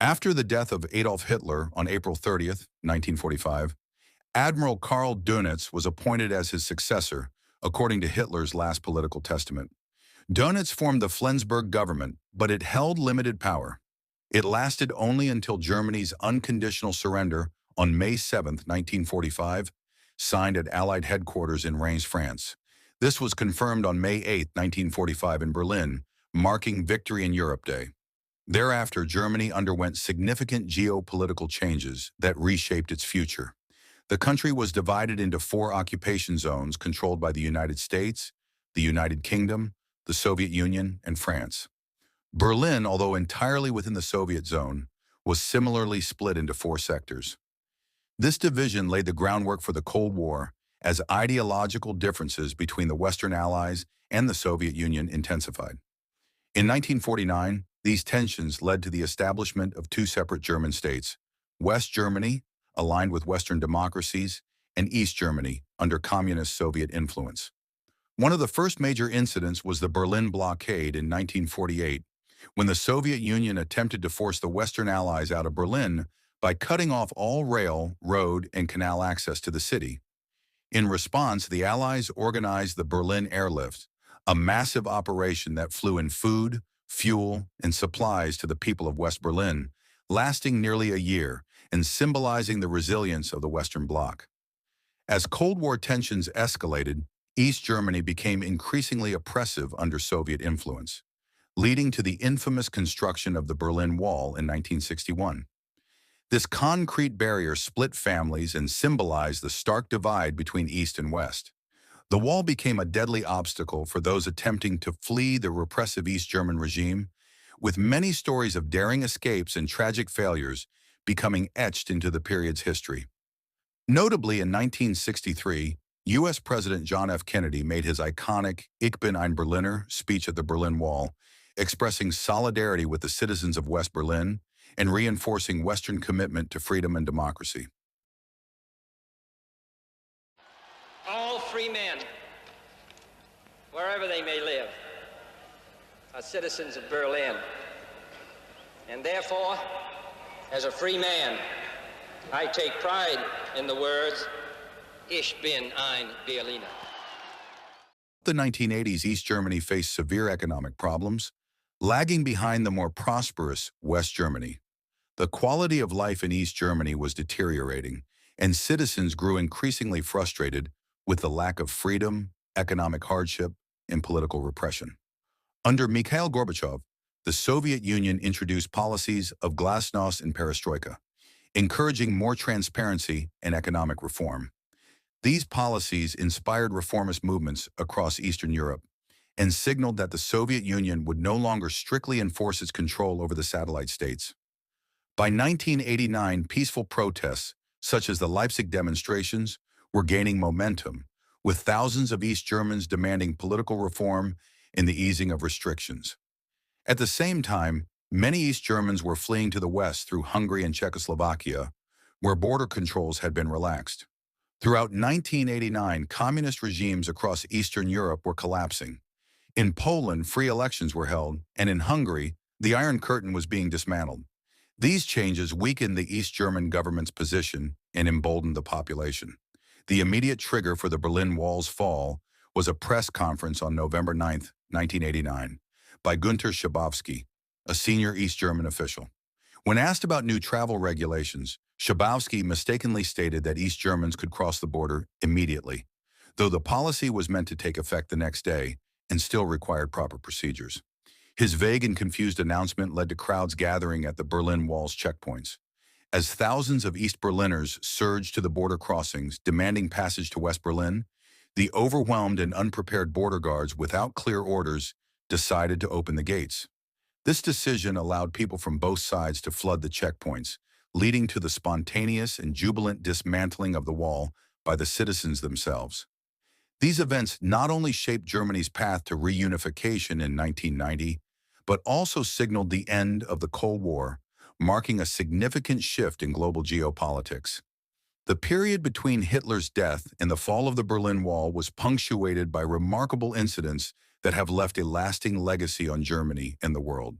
After the death of Adolf Hitler on April 30th, 1945, Admiral Karl Dönitz was appointed as his successor, according to Hitler's last political testament. Dönitz formed the Flensburg government, but it held limited power. It lasted only until Germany's unconditional surrender on May 7, 1945, signed at Allied headquarters in Reims, France. This was confirmed on May 8, 1945 in Berlin, marking Victory in Europe Day. Thereafter, Germany underwent significant geopolitical changes that reshaped its future. The country was divided into four occupation zones controlled by the United States, the United Kingdom, the Soviet Union, and France. Berlin, although entirely within the Soviet zone, was similarly split into four sectors. This division laid the groundwork for the Cold War as ideological differences between the Western Allies and the Soviet Union intensified. In 1949, these tensions led to the establishment of two separate German states: West Germany, aligned with Western democracies, and East Germany, under communist Soviet influence. One of the first major incidents was the Berlin blockade in 1948, when the Soviet Union attempted to force the Western Allies out of Berlin by cutting off all rail, road, and canal access to the city. In response, the Allies organized the Berlin Airlift, a massive operation that flew in food, fuel, and supplies to the people of West Berlin, lasting nearly a year and symbolizing the resilience of the Western Bloc. As Cold War tensions escalated, East Germany became increasingly oppressive under Soviet influence, leading to the infamous construction of the Berlin Wall in 1961. This concrete barrier split families and symbolized the stark divide between East and West. The wall became a deadly obstacle for those attempting to flee the repressive East German regime, with many stories of daring escapes and tragic failures becoming etched into the period's history. Notably, in 1963, U.S. President John F. Kennedy made his iconic Ich bin ein Berliner speech at the Berlin Wall, expressing solidarity with the citizens of West Berlin and reinforcing Western commitment to freedom and democracy. All free men, wherever they may live, are citizens of Berlin. And therefore, as a free man, I take pride in the words, Ich bin ein Berliner. The 1980s, East Germany faced severe economic problems, lagging behind the more prosperous West Germany. The quality of life in East Germany was deteriorating, and citizens grew increasingly frustrated with the lack of freedom, economic hardship, and political repression. Under Mikhail Gorbachev, the Soviet Union introduced policies of glasnost and perestroika, encouraging more transparency and economic reform. These policies inspired reformist movements across Eastern Europe and signaled that the Soviet Union would no longer strictly enforce its control over the satellite states. By 1989, peaceful protests, such as the Leipzig demonstrations, were gaining momentum, with thousands of East Germans demanding political reform and the easing of restrictions. At the same time, many East Germans were fleeing to the west through Hungary and Czechoslovakia, where border controls had been relaxed. Throughout 1989, communist regimes across Eastern Europe were collapsing. In Poland, free elections were held, and in Hungary, the Iron Curtain was being dismantled. These changes weakened the East German government's position and emboldened the population. The immediate trigger for the Berlin Wall's fall was a press conference on November 9, 1989, by Günter Schabowski, a senior East German official. When asked about new travel regulations, Schabowski mistakenly stated that East Germans could cross the border immediately, though the policy was meant to take effect the next day and still required proper procedures. His vague and confused announcement led to crowds gathering at the Berlin Wall's checkpoints. As thousands of East Berliners surged to the border crossings, demanding passage to West Berlin, the overwhelmed and unprepared border guards, without clear orders, decided to open the gates. This decision allowed people from both sides to flood the checkpoints, leading to the spontaneous and jubilant dismantling of the wall by the citizens themselves. These events not only shaped Germany's path to reunification in 1990, but also signaled the end of the Cold War, marking a significant shift in global geopolitics. The period between Hitler's death and the fall of the Berlin Wall was punctuated by remarkable incidents that have left a lasting legacy on Germany and the world.